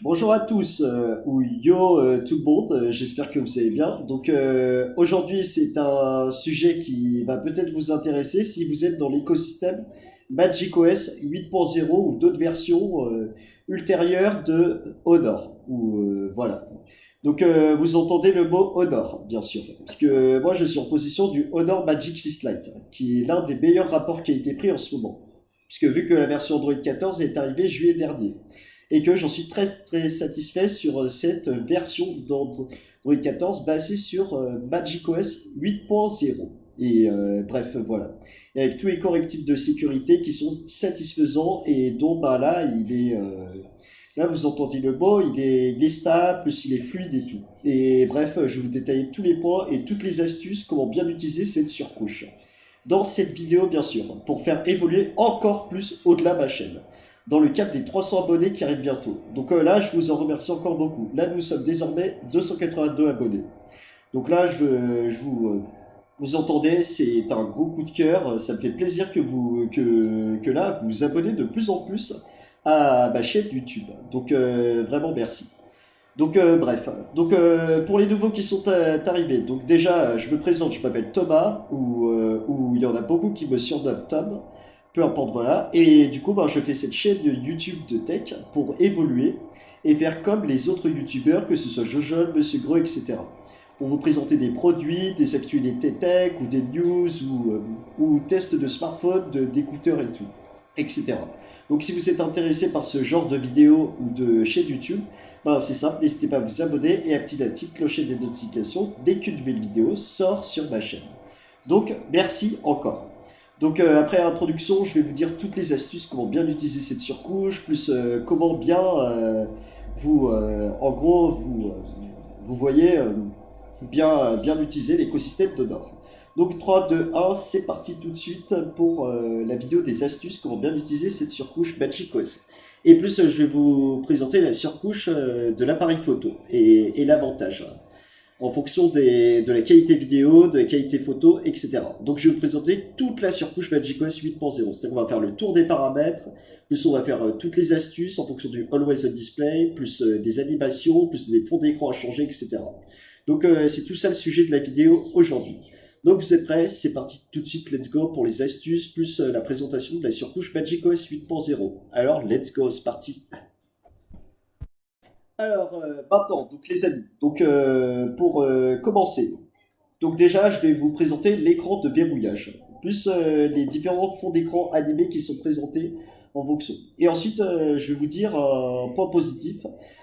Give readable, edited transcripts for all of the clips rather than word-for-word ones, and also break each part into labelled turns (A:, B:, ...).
A: Bonjour à tous, ou yo tout le monde, j'espère que vous allez bien. Donc aujourd'hui c'est un sujet qui va peut-être vous intéresser si vous êtes dans l'écosystème MagicOS 8.0 ou d'autres versions ultérieures de Honor. Voilà. Donc vous entendez le mot Honor, bien sûr. Parce que moi je suis en possession du Honor Magic 6 Lite, qui est l'un des meilleurs rapports qualité-prix en ce moment. Puisque vu que la version Android 14 est arrivée juillet dernier et que j'en suis très très satisfait sur cette version d'Android 14 basée sur MagicOS 8.0. Et bref, voilà. Et avec tous les correctifs de sécurité qui sont satisfaisants et dont bah, là, là, vous entendez le mot, il est stable, plus il est fluide et tout. Et bref, je vais vous détailler tous les points et toutes les astuces, comment bien utiliser cette surcouche. Dans cette vidéo, bien sûr, pour faire évoluer encore plus au-delà ma chaîne dans le cap des 300 abonnés qui arrivent bientôt. Donc là, je vous en remercie encore beaucoup. Là, nous sommes désormais 282 abonnés. Donc là, vous entendez, c'est un gros coup de cœur. Ça me fait plaisir que là, vous vous abonnez de plus en plus à ma chaîne YouTube. Donc vraiment merci. Donc bref, donc pour les nouveaux qui sont arrivés, donc déjà je me présente, je m'appelle Thomas, ou il y en a beaucoup qui me surnomment Tom, peu importe voilà, et du coup ben, je fais cette chaîne YouTube de tech pour évoluer et faire comme les autres youtubeurs, que ce soit Jojo, Monsieur Gros, etc. Pour vous présenter des produits, des actualités tech, ou des news, ou tests de smartphone, d'écouteurs et tout, etc. Donc si vous êtes intéressé par ce genre de vidéos ou de chaîne YouTube, ben, c'est simple, n'hésitez pas à vous abonner et à activer la petite clochette des notifications dès qu'une nouvelle vidéo sort sur ma chaîne. Donc merci encore. Donc après l'introduction, je vais vous dire toutes les astuces, comment bien utiliser cette surcouche, plus comment bien en gros, vous voyez bien utiliser l'écosystème d'Honor. Donc 3, 2, 1, c'est parti tout de suite pour la vidéo des astuces, comment bien utiliser cette surcouche MagicOS. Et plus, je vais vous présenter la surcouche de l'appareil photo et l'avantage en fonction de la qualité vidéo, de la qualité photo, etc. Donc je vais vous présenter toute la surcouche MagicOS 8.0. C'est-à-dire qu'on va faire le tour des paramètres, plus on va faire toutes les astuces en fonction du Always on Display, plus des animations, plus des fonds d'écran à changer, etc. Donc c'est tout ça le sujet de la vidéo aujourd'hui. Donc vous êtes prêts? C'est parti tout de suite, let's go pour les astuces, plus la présentation de la surcouche MagicOS 8.0. Alors let's go, c'est parti. Alors maintenant, donc les amis, donc pour commencer, donc déjà je vais vous présenter l'écran de verrouillage, plus les différents fonds d'écran animés qui sont présentés en fonction. Et ensuite, je vais vous dire un point positif,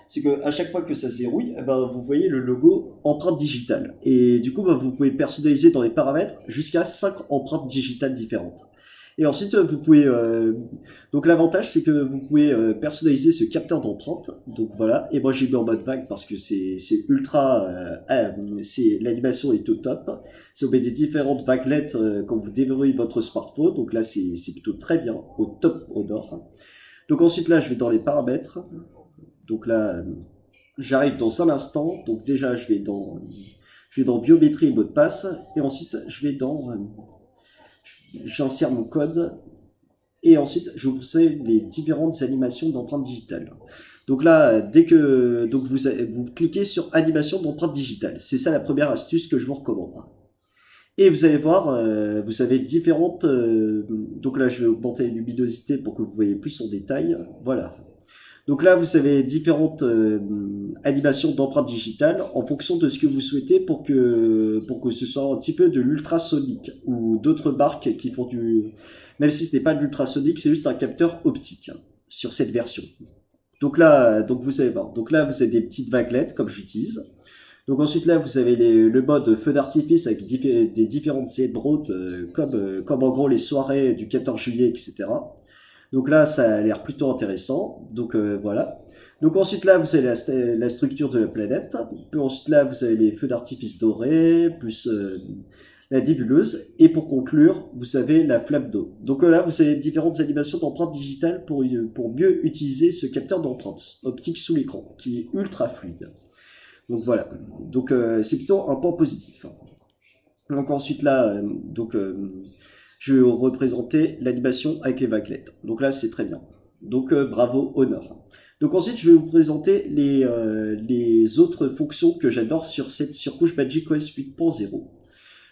A: c'est qu'à chaque fois que ça se verrouille, eh ben, vous voyez le logo empreinte digitale. Et du coup, ben, vous pouvez personnaliser dans les paramètres jusqu'à 5 empreintes digitales différentes. Et ensuite, vous pouvez. Donc, l'avantage, c'est que vous pouvez personnaliser ce capteur d'empreinte. Donc, voilà. Et moi, j'ai mis en mode vague parce que c'est ultra. L'animation est au top. Si on met des différentes vaguelettes quand vous déverrouillez votre smartphone, donc là, c'est plutôt très bien. Au top, au nord. Donc, ensuite, là, je vais dans les paramètres. Donc, là, j'arrive dans un instant. Donc, déjà, je vais dans biométrie et mot de passe. Et ensuite, je vais dans. J'insère mon code et ensuite je vous conseille les différentes animations d'empreinte digitale. Donc là, dès que vous cliquez sur animation d'empreinte digitale, c'est ça la première astuce que je vous recommande. Et vous allez voir, vous avez différentes. Donc là, je vais augmenter la luminosité pour que vous voyez plus en détail. Voilà. Donc là, vous avez différentes animations d'empreinte digitale en fonction de ce que vous souhaitez pour que ce soit un petit peu de l'ultrasonique ou d'autres marques qui font du... Même si ce n'est pas de l'ultrasonique, c'est juste un capteur optique sur cette version. Donc là, donc vous allez voir. Donc là, vous avez des petites vaguelettes comme j'utilise. Donc ensuite là, vous avez le mode feu d'artifice avec des différentes émeraudes comme en gros les soirées du 14 juillet, etc. Donc là, ça a l'air plutôt intéressant. Donc voilà. Donc ensuite là, vous avez la structure de la planète. Puis ensuite là, vous avez les feux d'artifice dorés, plus la nébuleuse. Et pour conclure, vous avez la flamme d'eau. Donc là, vous avez différentes animations d'empreintes digitales pour mieux utiliser ce capteur d'empreinte optique sous l'écran, qui est ultra fluide. Donc voilà. Donc c'est plutôt un point positif. Donc ensuite là, je vais représenter l'animation avec les vaguelettes. Donc là, c'est très bien. Donc bravo, Honor. Donc ensuite, je vais vous présenter les autres fonctions que j'adore sur cette surcouche MagicOS 8.0.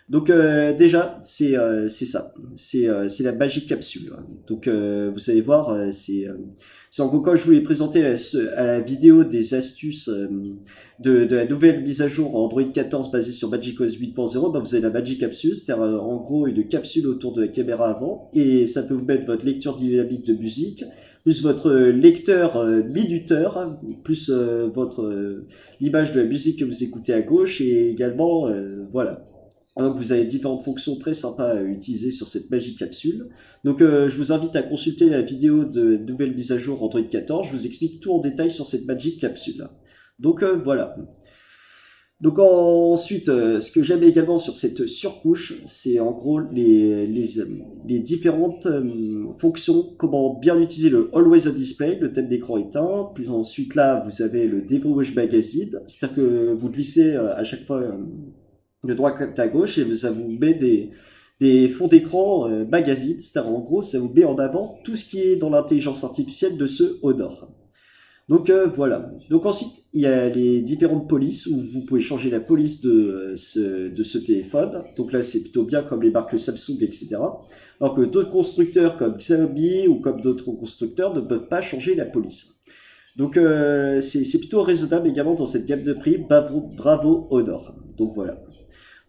A: Donc déjà, c'est ça, c'est la Magic Capsule. Donc vous allez voir, c'est en gros quand je vous ai présenté à la vidéo des astuces de la nouvelle mise à jour Android 14 basée sur MagicOS 8.0, bah, vous avez la Magic Capsule, c'est-à-dire en gros une capsule autour de la caméra avant, et ça peut vous mettre votre lecteur dynamique de musique, plus votre lecteur minuteur, plus votre l'image de la musique que vous écoutez à gauche, et également, voilà. Donc vous avez différentes fonctions très sympas à utiliser sur cette Magic Capsule. Donc je vous invite à consulter la vidéo de nouvelle mise à jour Android 14. Je vous explique tout en détail sur cette Magic Capsule. Donc voilà. Donc ensuite, ce que j'aime également sur cette surcouche, c'est en gros les différentes fonctions, comment bien utiliser le Always on Display, le thème d'écran éteint. Puis ensuite là, vous avez le Device Magazine, c'est-à-dire que vous glissez à chaque fois de droite à gauche et ça vous met des fonds d'écran magazine, c'est-à-dire en gros ça vous met en avant tout ce qui est dans l'intelligence artificielle de ce Honor. Donc voilà. Donc ensuite il y a les différentes polices où vous pouvez changer la police de ce téléphone. Donc là c'est plutôt bien comme les marques Samsung, etc. Alors que d'autres constructeurs comme Xiaomi ou comme d'autres constructeurs ne peuvent pas changer la police. Donc c'est plutôt raisonnable également dans cette gamme de prix. Bravo Honor. Donc voilà.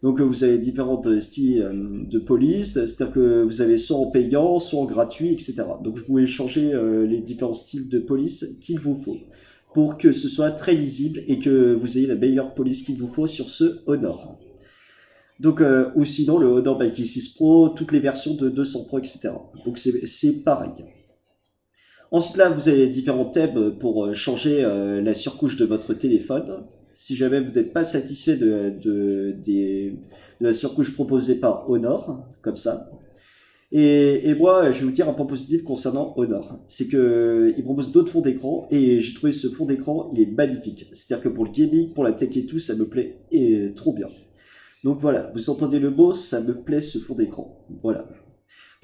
A: Donc vous avez différents styles de police, c'est-à-dire que vous avez soit en payant, soit en gratuit, etc. Donc vous pouvez changer les différents styles de police qu'il vous faut pour que ce soit très lisible et que vous ayez la meilleure police qu'il vous faut sur ce Honor. Donc ou sinon le Honor Bike 6 Pro, toutes les versions de 200 Pro, etc. Donc c'est pareil. Ensuite là, vous avez différents thèmes pour changer la surcouche de votre téléphone. Si jamais vous n'êtes pas satisfait de la surcouche proposée par Honor, comme ça. Et moi, je vais vous dire un point positif concernant Honor. C'est qu'il propose d'autres fonds d'écran et j'ai trouvé ce fond d'écran, il est magnifique. C'est-à-dire que pour le gaming, pour la tech et tout, ça me plaît et trop bien. Donc voilà, vous entendez le mot, ça me plaît ce fond d'écran. Voilà.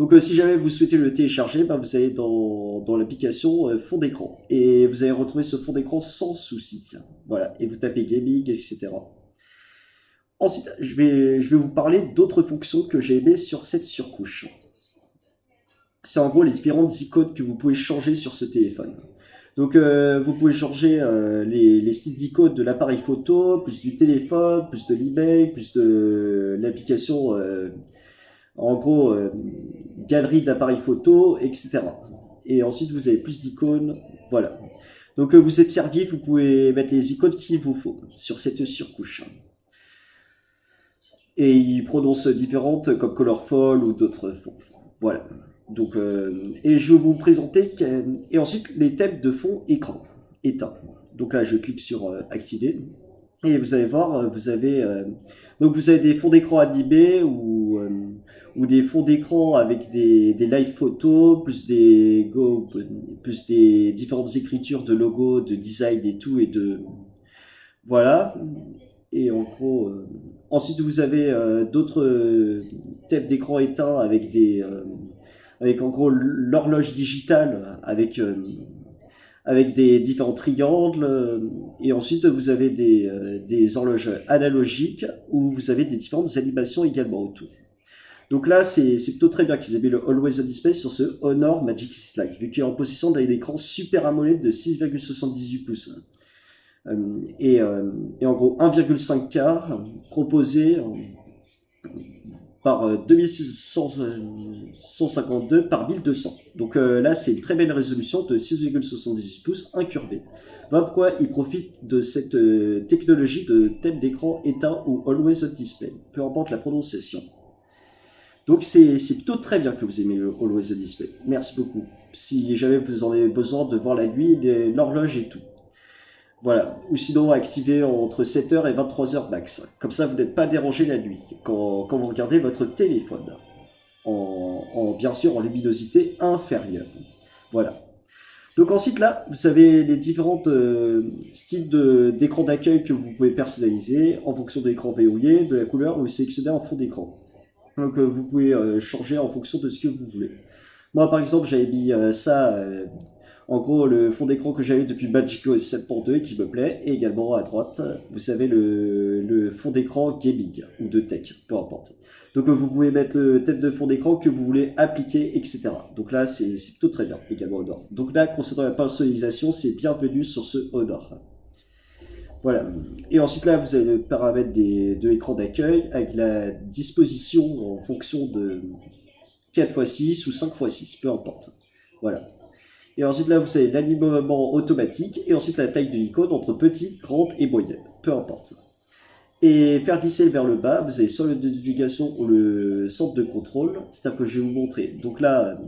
A: Donc si jamais vous souhaitez le télécharger, bah, vous allez dans l'application fond d'écran. Et vous allez retrouver ce fond d'écran sans souci. Voilà, et vous tapez gaming, etc. Ensuite, je vais vous parler d'autres fonctions que j'ai aimées sur cette surcouche. C'est en gros les différentes icônes que vous pouvez changer sur ce téléphone. Donc vous pouvez changer les styles d'icônes de l'appareil photo, plus du téléphone, plus de l'email, plus de l'application... en gros, galerie d'appareils photo, etc. Et ensuite, vous avez plus d'icônes, voilà. Donc, vous êtes servi, vous pouvez mettre les icônes qu'il vous faut sur cette surcouche. Et ils prononcent différentes, comme Colorful ou d'autres fonds. Voilà. Donc, et je vais vous présenter, et ensuite, les thèmes de fond écran, éteint. Donc là, je clique sur activer. Et vous allez voir, donc vous avez des fonds d'écran animés ou des fonds d'écran avec des live photos, plus des différentes écritures de logos, de design et tout, et de... Voilà. Et en gros... ensuite, vous avez d'autres thèmes d'écran éteints avec en gros l'horloge digitale, avec des différents triangles, et ensuite vous avez des horloges analogiques où vous avez des différentes animations également autour. Donc là, c'est plutôt très bien qu'ils aient mis le Always on Display sur ce Honor Magic 6 Lite, vu qu'il est en possession d'un écran Super AMOLED de 6,78 pouces. Et en gros 1,5K proposé par 2652 par 1200. Donc là, c'est une très belle résolution de 6,78 pouces incurvée. Voilà pourquoi il profite de cette technologie de thème d'écran éteint ou Always on Display, peu importe la prononciation. Donc c'est plutôt très bien que vous aimez le Always on Display. Merci beaucoup. Si jamais vous en avez besoin de voir la nuit, l'horloge et tout. Voilà, ou sinon activer entre 7h et 23h max. Comme ça, vous n'êtes pas dérangé la nuit quand vous regardez votre téléphone. Bien sûr en luminosité inférieure. Voilà. Donc ensuite là, vous avez les différents styles d'écran d'accueil que vous pouvez personnaliser en fonction de l'écran verrouillé, de la couleur ou sélectionner en fond d'écran. Donc vous pouvez changer en fonction de ce que vous voulez. Moi par exemple, j'avais mis ça En gros, le fond d'écran que j'avais depuis Magic OS 7.2 et qui me plaît. Et également à droite, vous avez le fond d'écran gaming ou de tech, peu importe. Donc vous pouvez mettre le thème de fond d'écran que vous voulez appliquer, etc. Donc là, c'est plutôt très bien, également Honor. Donc là, concernant la personnalisation, c'est bienvenu sur ce Honor. Voilà. Et ensuite là, vous avez le paramètre de l'écran d'accueil avec la disposition en fonction de 4x6 ou 5x6, peu importe. Voilà. Et ensuite là, vous avez l'alignement automatique et ensuite la taille de l'icône entre petite, grande et moyenne, peu importe. Et faire glisser vers le bas, vous avez soit la notification ou le centre de contrôle, c'est-à-dire que je vais vous montrer. Donc là,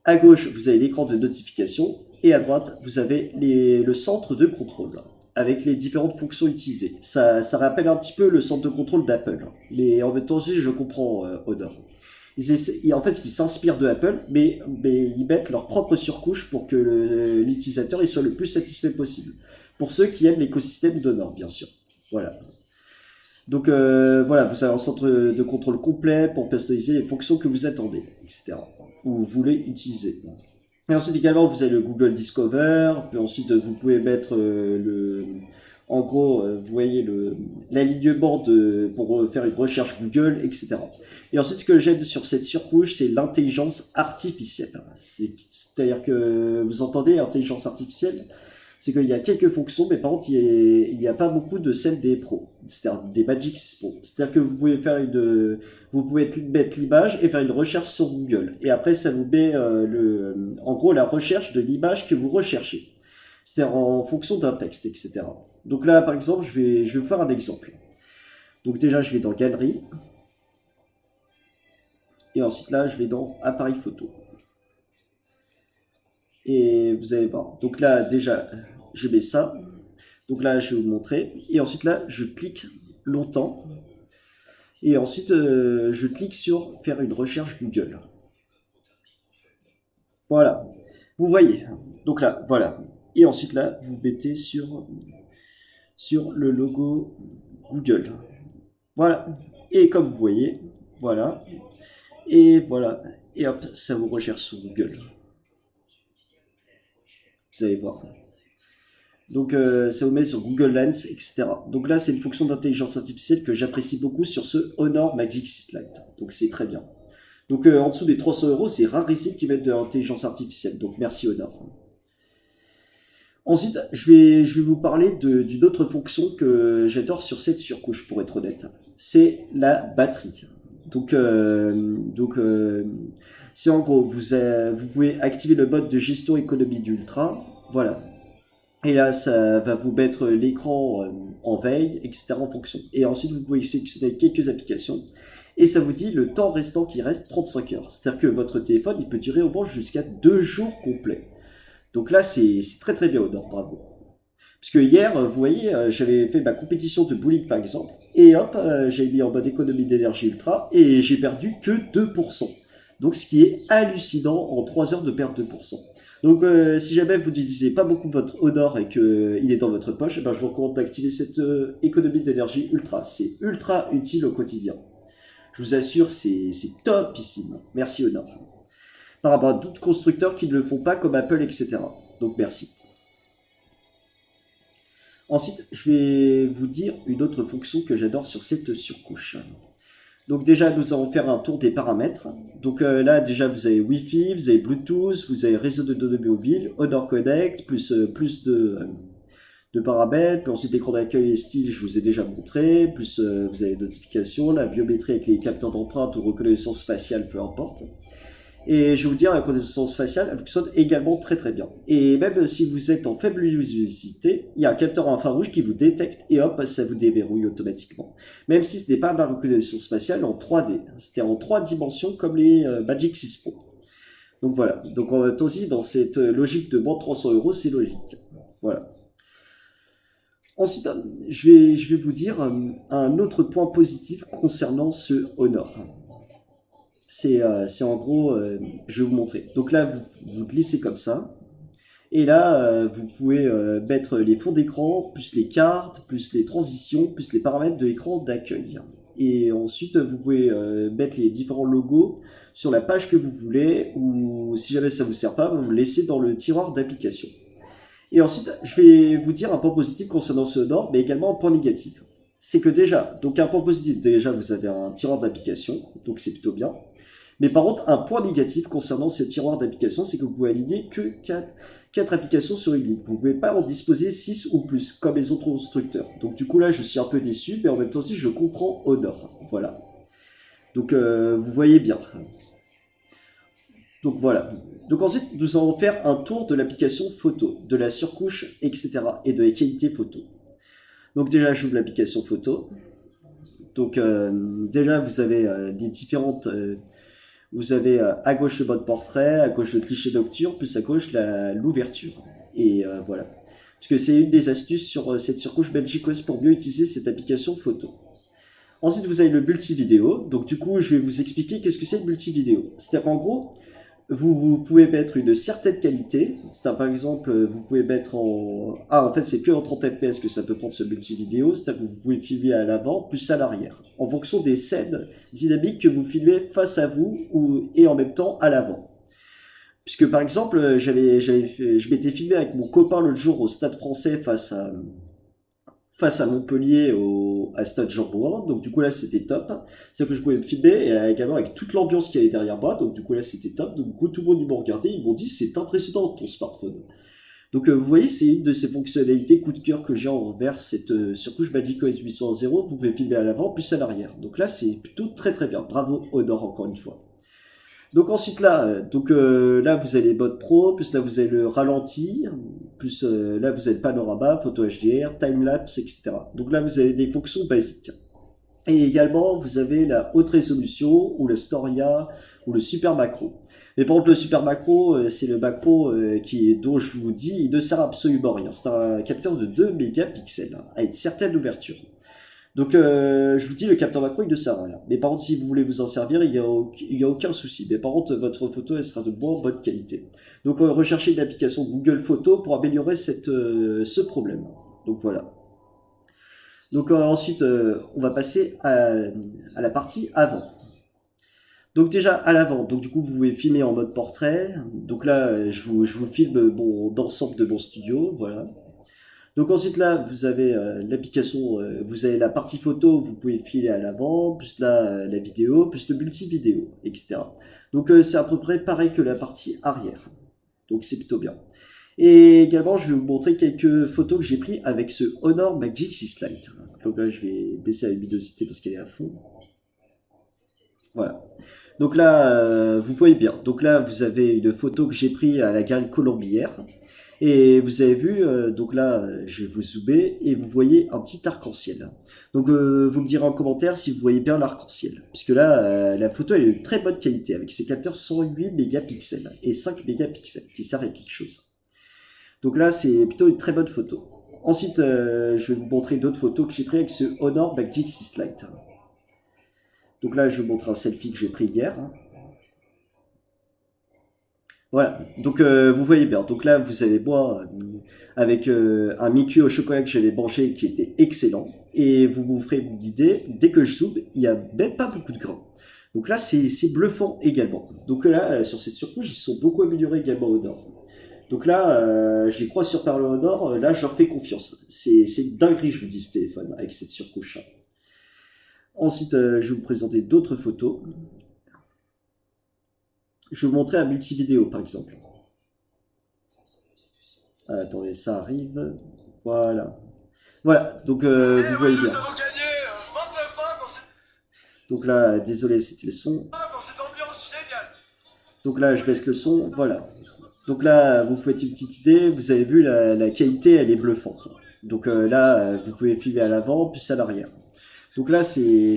A: à gauche, vous avez l'écran de notification et à droite, vous avez le centre de contrôle avec les différentes fonctions utilisées. Ça rappelle un petit peu le centre de contrôle d'Apple, mais en même temps aussi, je comprends Honor. En fait, ils s'inspirent de Apple, mais ils mettent leur propre surcouche pour que l'utilisateur soit le plus satisfait possible. Pour ceux qui aiment l'écosystème d'Honor, bien sûr. Voilà. Donc voilà, vous avez un centre de contrôle complet pour personnaliser les fonctions que vous attendez, etc. Ou vous voulez utiliser. Et ensuite également, vous avez le Google Discover. Puis ensuite, vous pouvez mettre en gros, vous voyez l'alignement pour faire une recherche Google, etc. Et ensuite, ce que j'aime sur cette surcouche, c'est l'intelligence artificielle. C'est-à-dire que vous entendez intelligence artificielle, c'est qu'il y a quelques fonctions, mais par contre, il n'y a pas beaucoup de celles des pros, c'est-à-dire des Magic Pro. C'est-à-dire que vous pouvez vous pouvez mettre l'image et faire une recherche sur Google. Et après, ça vous met en gros la recherche de l'image que vous recherchez. C'est-à-dire en fonction d'un texte, etc. Donc là, par exemple, je vais vous faire un exemple. Donc déjà, je vais dans Galerie. Et ensuite là, je vais dans Appareil photo. Et vous allez voir. Donc là, déjà, je mets ça. Donc là, je vais vous montrer. Et ensuite là, je clique longtemps. Et ensuite, je clique sur faire une recherche Google. Voilà. Vous voyez. Donc là, voilà. Et ensuite là, vous mettez sur le logo Google. Voilà. Et comme vous voyez, voilà. Et voilà. Et hop, ça vous recherche sur Google. Vous allez voir. Donc ça vous met sur Google Lens, etc. Donc là, c'est une fonction d'intelligence artificielle que j'apprécie beaucoup sur ce Honor Magic 6 Lite. Donc c'est très bien. Donc en dessous des 300 euros, c'est rarissime qu'ils mettent de l'intelligence artificielle. Donc merci Honor. Ensuite, je vais vous parler d'une autre fonction que j'adore sur cette surcouche, pour être honnête. C'est la batterie. Donc c'est en gros, vous pouvez activer le mode de gestion économie d'Ultra. Voilà. Et là, ça va vous mettre l'écran en veille, etc. en fonction. Et ensuite, vous pouvez sélectionner quelques applications. Et ça vous dit le temps restant qui reste 35 heures. C'est-à-dire que votre téléphone, il peut durer au moins jusqu'à 2 jours complets. Donc là, c'est très très bien Honor, bravo. Parce que hier, vous voyez, j'avais fait ma compétition de bowling par exemple. Et hop, j'ai mis en mode économie d'énergie ultra. Et j'ai perdu que 2%. Donc ce qui est hallucinant en 3 heures de perdre 2%. Donc si jamais vous n'utilisez pas beaucoup votre Honor et qu'il est dans votre poche, ben, je vous recommande d'activer cette économie d'énergie ultra. C'est ultra utile au quotidien. Je vous assure, c'est topissime. Merci Honor. Par rapport à d'autres constructeurs qui ne le font pas comme Apple, etc. Donc merci. Ensuite, je vais vous dire une autre fonction que j'adore sur cette surcouche. Donc déjà, nous allons faire un tour des paramètres. Donc là, déjà, vous avez Wi-Fi, vous avez Bluetooth, vous avez réseau de données mobile, Honor Connect, plus de paramètres. Puis ensuite, l'écran d'accueil et style, je vous ai déjà montré. Plus vous avez notification, la biométrie avec les capteurs d'empreinte ou reconnaissance faciale, peu importe. Et je vais vous dire, la reconnaissance faciale, elle fonctionne également très très bien. Et même si vous êtes en faible luminosité, il y a un capteur infrarouge qui vous détecte et hop, ça vous déverrouille automatiquement. Même si ce n'est pas de la reconnaissance faciale en 3D, c'était en 3 dimensions comme les Magic 6 Pro. Donc voilà, donc en même temps aussi, dans cette logique de moins de 300 euros, c'est logique. Voilà. Ensuite, je vais vous dire un autre point positif concernant ce Honor. C'est en gros, je vais vous montrer. Donc là, vous glissez comme ça. Et là, vous pouvez mettre les fonds d'écran, plus les cartes, plus les transitions, plus les paramètres de l'écran d'accueil. Et ensuite, vous pouvez mettre les différents logos sur la page que vous voulez, ou si jamais ça vous sert pas, vous le laissez dans le tiroir d'application. Et ensuite, je vais vous dire un point positif concernant ce Honor, mais également un point négatif. C'est que déjà, donc un point positif, déjà vous avez un tiroir d'application, donc c'est plutôt bien. Mais par contre, un point négatif concernant ce tiroir d'application, c'est que vous pouvez aligner que 4 applications sur une ligne. Vous ne pouvez pas en disposer 6 ou plus, comme les autres constructeurs. Donc du coup là, je suis un peu déçu, mais en même temps aussi, je comprends Honor. Voilà. Donc vous voyez bien. Donc voilà. Donc ensuite, nous allons faire un tour de l'application photo, de la surcouche, etc. et de la qualité photo. Donc déjà, j'ouvre l'application photo. Donc déjà, vous avez les différentes... vous avez à gauche le mode portrait, à gauche le cliché nocturne, plus à gauche l'ouverture. Et voilà. Parce que c'est une des astuces sur cette surcouche Magic OS pour mieux utiliser cette application photo. Ensuite, vous avez le multi-vidéo. Donc du coup, je vais vous expliquer qu'est-ce que c'est le multi-vidéo. C'est-à-dire qu'en gros, vous pouvez mettre une certaine qualité. C'est-à-dire, par exemple, vous pouvez mettre en... Ah, en fait, c'est que en 30 fps que ça peut prendre ce multi-vidéo. C'est-à-dire que vous pouvez filmer à l'avant, plus à l'arrière. En fonction des scènes dynamiques que vous filmez face à vous et en même temps à l'avant. Puisque, par exemple, je m'étais filmé avec mon copain l'autre jour au Stade Français face à Montpellier à Stade Jean Moulin. Donc du coup là c'était top. C'est que je pouvais me filmer et également avec toute l'ambiance qui avait derrière moi. Donc du coup là c'était top. Donc du coup tout le monde ils m'ont regardé, ils m'ont dit c'est impressionnant ton smartphone. Donc vous voyez c'est une de ces fonctionnalités coup de cœur que j'ai envers cette surcouche Magic OS 800.0. Vous pouvez filmer à l'avant plus à l'arrière. Donc là c'est plutôt très très bien. Bravo Honor encore une fois. Donc ensuite là, là vous avez les modes pro, plus là vous avez le ralenti, plus là vous avez le panorama, photo HDR, timelapse, etc. Donc là vous avez des fonctions basiques. Et également vous avez la haute résolution ou le Storia ou le super macro. Mais par contre le super macro, c'est le macro dont je vous dis, il ne sert absolument à rien. C'est un capteur de 2 mégapixels hein, à une certaine ouverture. Donc, je vous dis, le capteur macro, il ne sert à rien. Mais par contre, si vous voulez vous en servir, il y a aucun souci. Mais par contre, votre photo, elle sera de moins bonne qualité. Donc, recherchez une application Google Photos pour améliorer ce problème. Donc, voilà. Donc, ensuite, on va passer à la partie avant. Donc, déjà, à l'avant, donc du coup, vous pouvez filmer en mode portrait. Donc là, je vous filme d'ensemble de mon studio, voilà. Donc ensuite là, vous avez l'application, vous avez la partie photo, vous pouvez filer à l'avant, plus la vidéo, plus le multi-vidéo, etc. Donc c'est à peu près pareil que la partie arrière. Donc c'est plutôt bien. Et également, je vais vous montrer quelques photos que j'ai prises avec ce Honor Magic 6 Lite. Donc là, je vais baisser la luminosité parce qu'elle est à fond. Voilà. Donc là, vous voyez bien. Donc là, vous avez une photo que j'ai prise à la galerie Colombière. Et vous avez vu, donc là, je vais vous zoomer et vous voyez un petit arc-en-ciel. Donc vous me direz en commentaire si vous voyez bien l'arc-en-ciel. Puisque là, la photo elle est de très bonne qualité avec ses capteurs 108 mégapixels et 5 mégapixels qui servent à quelque chose. Donc là, c'est plutôt une très bonne photo. Ensuite, je vais vous montrer d'autres photos que j'ai prises avec ce Honor Magic 6 Lite. Donc là, je vais vous montrer un selfie que j'ai pris hier. Voilà, donc vous voyez bien. Donc là, vous avez moi avec un Mickey au chocolat que j'avais mangé qui était excellent. Et vous vous ferez une idée, dès que je zoome, il n'y a même pas beaucoup de grains. Donc là, c'est bluffant également. Donc là, sur cette surcouche, ils se sont beaucoup améliorés également au nord. Donc là, j'y crois sur Parle au nord, là, j'en fais confiance. C'est une dinguerie, je vous dis, ce téléphone, avec cette surcouche. Ensuite, je vais vous présenter d'autres photos. Je vais vous montrer un multi-vidéo, par exemple. Attendez, ça arrive. Voilà. Voilà, donc vous voyez bien. Donc là, désolé, c'était le son. Donc là, je baisse le son, voilà. Donc là, vous faites une petite idée, vous avez vu, la qualité, elle est bluffante. Donc là, vous pouvez filmer à l'avant, puis à l'arrière. Donc là, c'est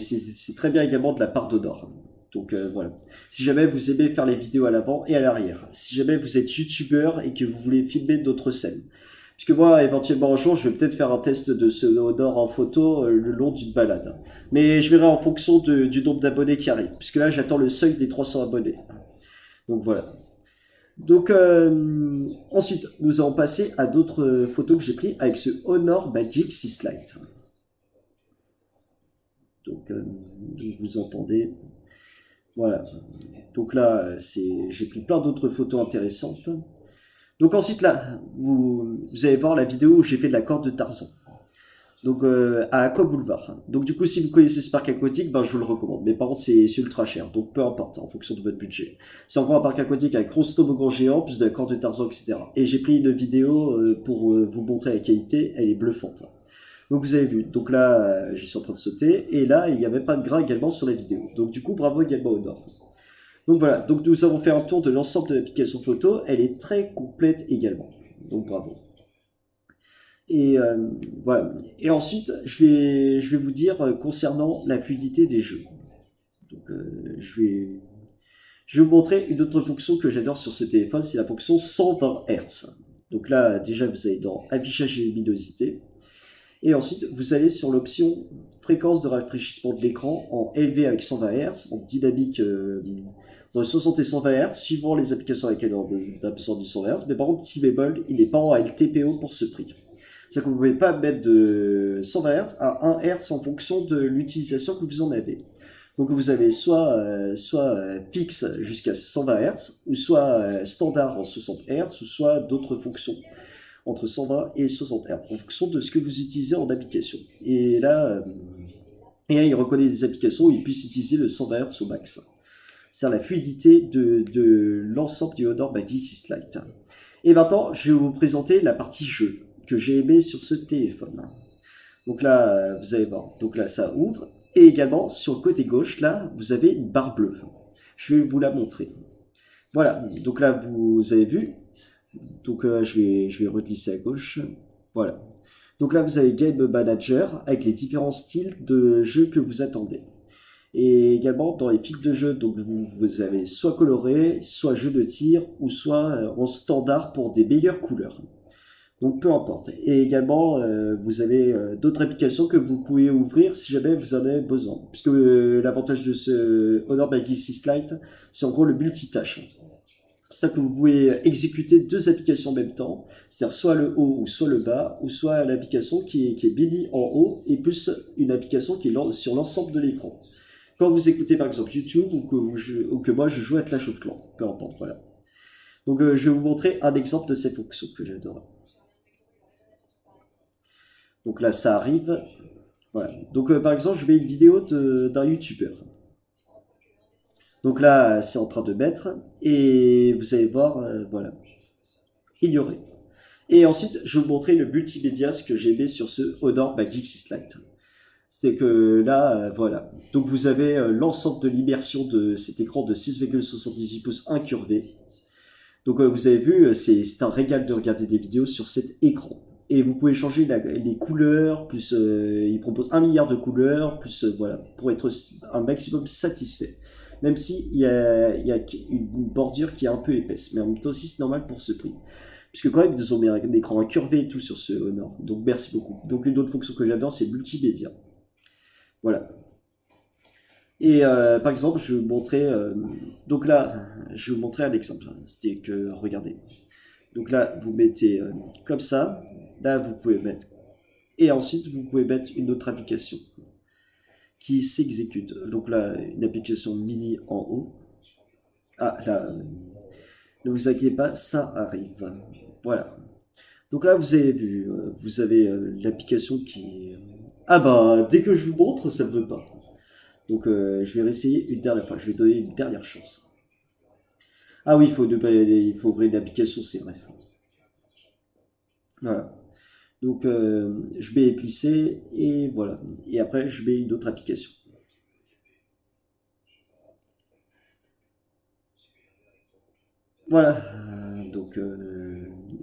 A: très bien également de la part d'Honor. Donc voilà. Si jamais vous aimez faire les vidéos à l'avant et à l'arrière, si jamais vous êtes youtubeur et que vous voulez filmer d'autres scènes, puisque moi, éventuellement un jour, je vais peut-être faire un test de ce Honor en photo le long d'une balade. Mais je verrai en fonction du nombre d'abonnés qui arrive, puisque là, j'attends le seuil des 300 abonnés. Donc voilà. Donc ensuite, nous allons passer à d'autres photos que j'ai prises avec ce Honor Magic 6 Lite. Donc vous entendez. Voilà. Donc là, j'ai pris plein d'autres photos intéressantes. Donc ensuite, là, vous allez voir la vidéo où j'ai fait de la corde de Tarzan. Donc à Aqua Boulevard. Donc du coup, si vous connaissez ce parc aquatique, ben, je vous le recommande. Mais par contre, c'est ultra cher, donc peu importe, en fonction de votre budget. C'est encore un parc aquatique avec gros toboggan géant, plus de la corde de Tarzan, etc. Et j'ai pris une vidéo pour vous montrer la qualité, elle est bluffante. Donc vous avez vu, donc là, je suis en train de sauter, et là, il n'y a même pas de gras également sur la vidéo. Donc du coup, bravo également au Nord. Donc voilà, donc nous avons fait un tour de l'ensemble de l'application photo, elle est très complète également. Donc bravo. Et voilà. Et ensuite, je vais vous dire concernant la fluidité des jeux. Donc, je vais vous montrer une autre fonction que j'adore sur ce téléphone, c'est la fonction 120 Hz. Donc là, déjà, vous allez dans affichage et luminosité. Et ensuite, vous allez sur l'option fréquence de rafraîchissement de l'écran en élevé avec 120 Hz, en dynamique dans 60 et 120 Hz, suivant les applications avec lesquelles on a besoin du 120 Hz. Mais par contre, petit bémol, il n'est pas en LTPO pour ce prix. C'est-à-dire que vous ne pouvez pas mettre de 120 Hz à 1 Hz en fonction de l'utilisation que vous en avez. Donc vous avez soit fixe jusqu'à 120 Hz, ou soit standard en 60 Hz, ou soit d'autres fonctions entre 120 et 60 Hz, en fonction de ce que vous utilisez en application. Et là, il reconnaît des applications où il puisse utiliser le 120 Hz au max. C'est la fluidité de l'ensemble du Honor Magic 6 Lite. Et maintenant, je vais vous présenter la partie jeu que j'ai aimé sur ce téléphone. Donc là, vous allez voir. Donc là, ça ouvre. Et également, sur le côté gauche, là, vous avez une barre bleue. Je vais vous la montrer. Voilà. Donc là, vous avez vu. Donc je vais reglisser à gauche. Voilà. Donc là, vous avez Game Manager avec les différents styles de jeu que vous attendez. Et également, dans les fils de jeu, donc vous avez soit coloré, soit jeu de tir, ou soit en standard pour des meilleures couleurs. Donc peu importe. Et également, vous avez d'autres applications que vous pouvez ouvrir si jamais vous en avez besoin. Puisque l'avantage de ce Honor Magic 6 Lite, c'est en gros le multitâche. C'est-à-dire que vous pouvez exécuter deux applications en même temps, c'est-à-dire soit le haut ou soit le bas, ou soit l'application qui est BD en haut, et plus une application qui est sur l'ensemble de l'écran. Quand vous écoutez par exemple YouTube, ou que moi je joue à Clash of Clans, peu importe, voilà. Donc je vais vous montrer un exemple de cette fonction que j'adore. Donc là, ça arrive. Voilà. Donc, par exemple, je mets une vidéo d'un YouTuber. Donc là, c'est en train de mettre. Et vous allez voir, voilà. Ignorer. Et ensuite, je vais vous montrer le multimédia, ce que j'ai mis sur ce Honor Magic 6 Lite. C'est que là, voilà. Donc vous avez l'ensemble de l'immersion de cet écran de 6,78 pouces incurvé. Donc vous avez vu, c'est un régal de regarder des vidéos sur cet écran. Et vous pouvez changer les couleurs, plus il propose 1 milliard de couleurs, plus voilà, pour être un maximum satisfait. Même si il y a une bordure qui est un peu épaisse, mais en même temps aussi c'est normal pour ce prix. Puisque quand même ils ont mis un écran incurvé et tout sur ce Honor. Donc merci beaucoup. Donc une autre fonction que j'adore, c'est multimédia. Voilà. Et par exemple, je vais vous montrer. Donc là, je vais vous montrer un exemple. C'était que, regardez. Donc là, vous mettez comme ça. Là, vous pouvez mettre. Et ensuite, vous pouvez mettre une autre application qui s'exécute. Donc là, une application mini en haut. Ah, là, ne vous inquiétez pas, ça arrive. Voilà. Donc là, vous avez vu, vous avez l'application qui. Ah bah, dès que je vous montre, ça ne veut pas. Donc je vais réessayer une dernière fois. Je vais donner une dernière chance. Ah oui, il faut ouvrir une application, c'est vrai. Voilà. Donc je vais glisser et voilà. Et après, je mets une autre application. Voilà. Donc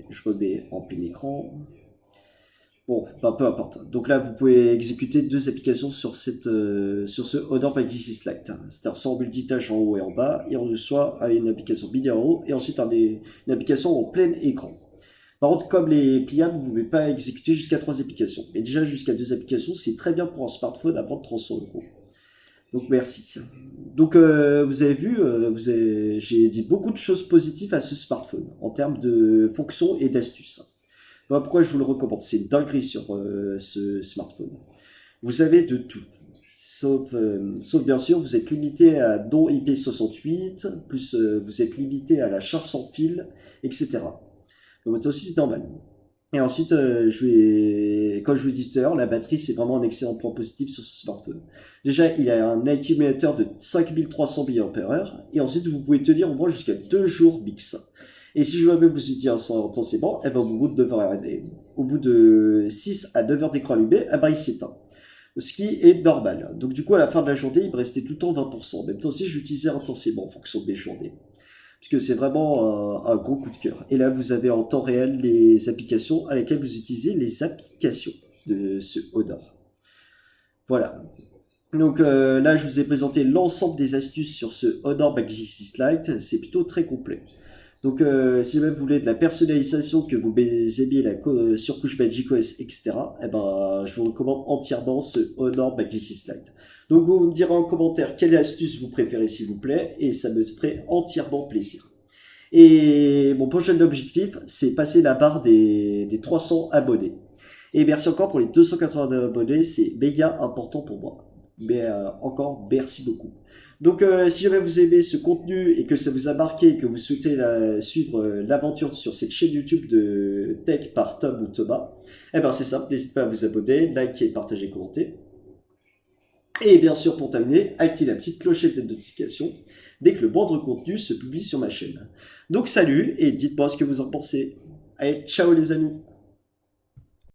A: je remets en plein écran. Bon, bah, peu importe. Donc là, vous pouvez exécuter deux applications sur sur ce Honor Magic 6 Lite. C'est-à-dire soit en multitâche en haut et en bas, et soit avec une application vidéo et ensuite une application en plein écran. Par contre, comme les pliables, vous ne pouvez pas exécuter jusqu'à 3 applications. Mais déjà, jusqu'à 2 applications, c'est très bien pour un smartphone à moins de 300 €. Donc merci. Donc vous avez vu, j'ai dit beaucoup de choses positives à ce smartphone en termes de fonctions et d'astuces. Voilà pourquoi je vous le recommande. C'est une dinguerie sur ce smartphone. Vous avez de tout. Sauf bien sûr, vous êtes limité à dons IP68, plus vous êtes limité à la charge sans fil, etc. Donc aussi c'est normal. Et ensuite, comme je vous dis tout à l'heure, la batterie c'est vraiment un excellent point positif sur ce smartphone. Déjà, il a un accumulateur de 5300 mAh, et ensuite vous pouvez tenir au moins jusqu'à 2 jours mix. Et si je veux même vous dire intensément, eh ben, au bout de 6 à 9 heures d'écran allumé, eh ben, il s'éteint. Ce qui est normal. Donc du coup, à la fin de la journée, il me restait tout le temps 20%. En même temps aussi, j'utilisais intensément en fonction de mes journées. Puisque c'est vraiment un gros coup de cœur. Et là, vous avez en temps réel les applications à lesquelles vous utilisez les applications de ce Honor. Voilà. Donc là, je vous ai présenté l'ensemble des astuces sur ce Honor Magic 6 Lite. C'est plutôt très complet. Donc, si même vous voulez de la personnalisation, que vous aimiez la surcouche Magic OS, etc., eh ben, je vous recommande entièrement ce Honor Magic 6 Lite. Donc, vous me direz en commentaire quelle astuce vous préférez, s'il vous plaît, et ça me ferait entièrement plaisir. Et mon prochain objectif, c'est passer la barre des 300 abonnés. Et merci encore pour les 282 abonnés, c'est méga important pour moi. Mais encore, merci beaucoup. Donc, si jamais vous aimez ce contenu et que ça vous a marqué et que vous souhaitez suivre l'aventure sur cette chaîne YouTube de Tech par Tom ou Thomas, eh ben c'est simple, n'hésitez pas à vous abonner, liker, partager, commenter. Et bien sûr, pour terminer, activez la petite clochette de notification dès que le moindre contenu se publie sur ma chaîne. Donc salut et dites-moi ce que vous en pensez. Allez, ciao les amis!